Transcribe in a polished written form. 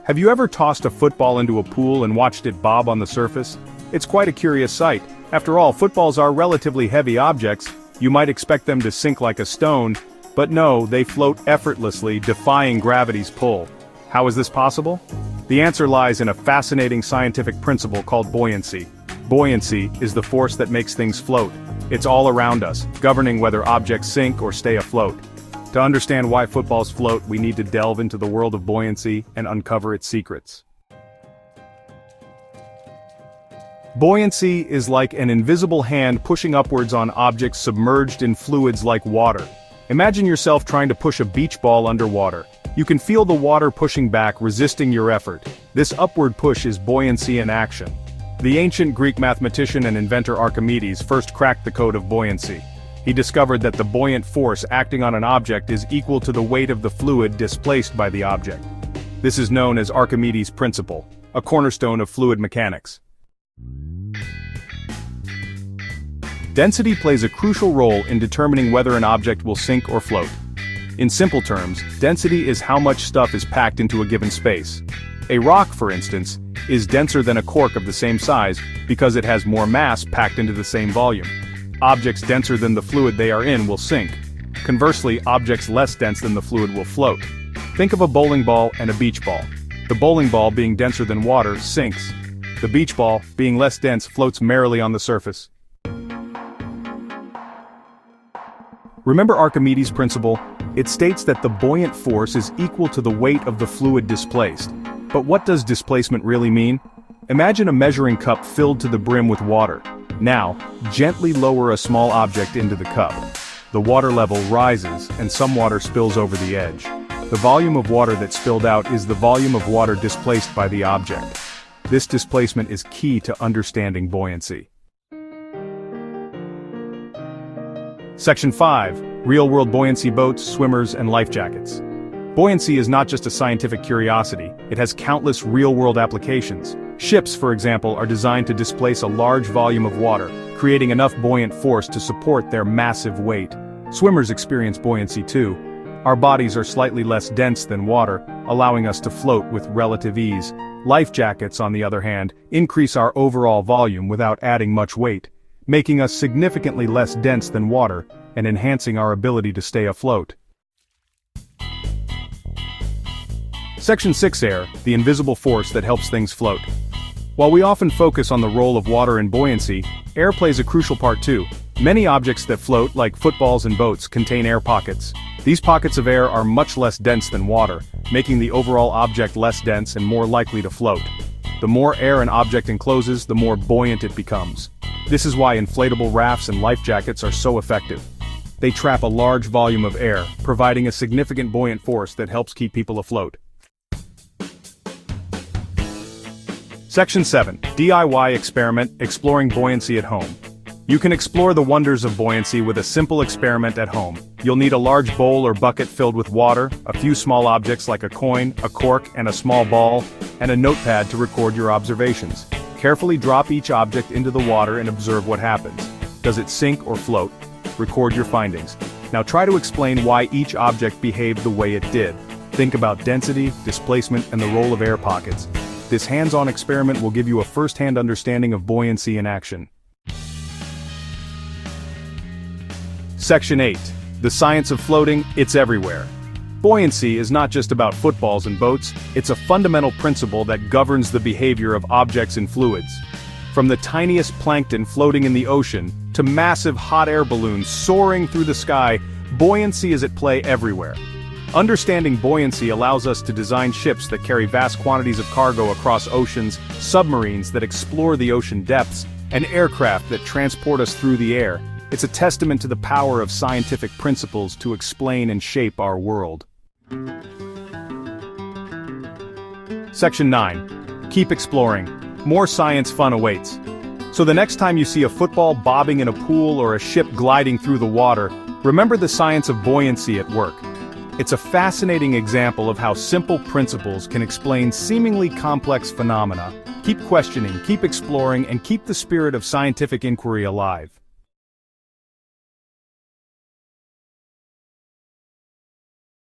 Have you ever tossed a football into a pool and watched it bob on the surface? It's quite a curious sight. After all, footballs are relatively heavy objects. You might expect them to sink like a stone, but no, they float effortlessly, defying gravity's pull. How is this possible? The answer lies in a fascinating scientific principle called buoyancy. Buoyancy is the force that makes things float. It's all around us, governing whether objects sink or stay afloat. To understand why footballs float, we need to delve into the world of buoyancy and uncover its secrets. Buoyancy is like an invisible hand pushing upwards on objects submerged in fluids like water. Imagine yourself trying to push a beach ball underwater. You can feel the water pushing back, resisting your effort. This upward push is buoyancy in action. The ancient Greek mathematician and inventor Archimedes first cracked the code of buoyancy. He discovered that the buoyant force acting on an object is equal to the weight of the fluid displaced by the object. This is known as Archimedes' principle, a cornerstone of fluid mechanics. Density plays a crucial role in determining whether an object will sink or float. In simple terms, density is how much stuff is packed into a given space. A rock, for instance, is denser than a cork of the same size because it has more mass packed into the same volume. Objects denser than the fluid they are in will sink. Conversely, objects less dense than the fluid will float. Think of a bowling ball and a beach ball. The bowling ball, being denser than water, sinks. The beach ball, being less dense, floats merrily on the surface. Remember Archimedes' principle? It states that the buoyant force is equal to the weight of the fluid displaced. But what does displacement really mean? Imagine a measuring cup filled to the brim with water. Now, gently lower a small object into the cup. The water level rises, and some water spills over the edge. The volume of water that spilled out is the volume of water displaced by the object. This displacement is key to understanding buoyancy. Section 5. Real-world buoyancy boats, swimmers, and life jackets. Buoyancy is not just a scientific curiosity, it has countless real-world applications. Ships, for example, are designed to displace a large volume of water, creating enough buoyant force to support their massive weight. Swimmers experience buoyancy too. Our bodies are slightly less dense than water, allowing us to float with relative ease. Life jackets, on the other hand, increase our overall volume without adding much weight, making us significantly less dense than water and enhancing our ability to stay afloat. Section 6. Air, the invisible force that helps things float. While we often focus on the role of water in buoyancy, air plays a crucial part too. Many objects that float, like footballs and boats, contain air pockets. These pockets of air are much less dense than water, making the overall object less dense and more likely to float. The more air an object encloses, the more buoyant it becomes. This is why inflatable rafts and life jackets are so effective. They trap a large volume of air, providing a significant buoyant force that helps keep people afloat. Section 7. DIY experiment, exploring buoyancy at home. You can explore the wonders of buoyancy with a simple experiment at home. You'll need a large bowl or bucket filled with water, a few small objects like a coin, a cork, and a small ball, and a notepad to record your observations. Carefully drop each object into the water and observe what happens. Does it sink or float? Record your findings. Now try to explain why each object behaved the way it did. Think about density, displacement, and the role of air pockets. This hands-on experiment will give you a first-hand understanding of buoyancy in action. Section 8. The science of floating, it's everywhere. Buoyancy is not just about footballs and boats, it's a fundamental principle that governs the behavior of objects and fluids. From the tiniest plankton floating in the ocean, to massive hot air balloons soaring through the sky, buoyancy is at play everywhere. Understanding buoyancy allows us to design ships that carry vast quantities of cargo across oceans, submarines that explore the ocean depths, and aircraft that transport us through the air. It's a testament to the power of scientific principles to explain and shape our world. Section 9. Keep exploring. More science fun awaits. So the next time you see a football bobbing in a pool or a ship gliding through the water, remember the science of buoyancy at work. It's a fascinating example of how simple principles can explain seemingly complex phenomena. Keep questioning, keep exploring, and keep the spirit of scientific inquiry alive.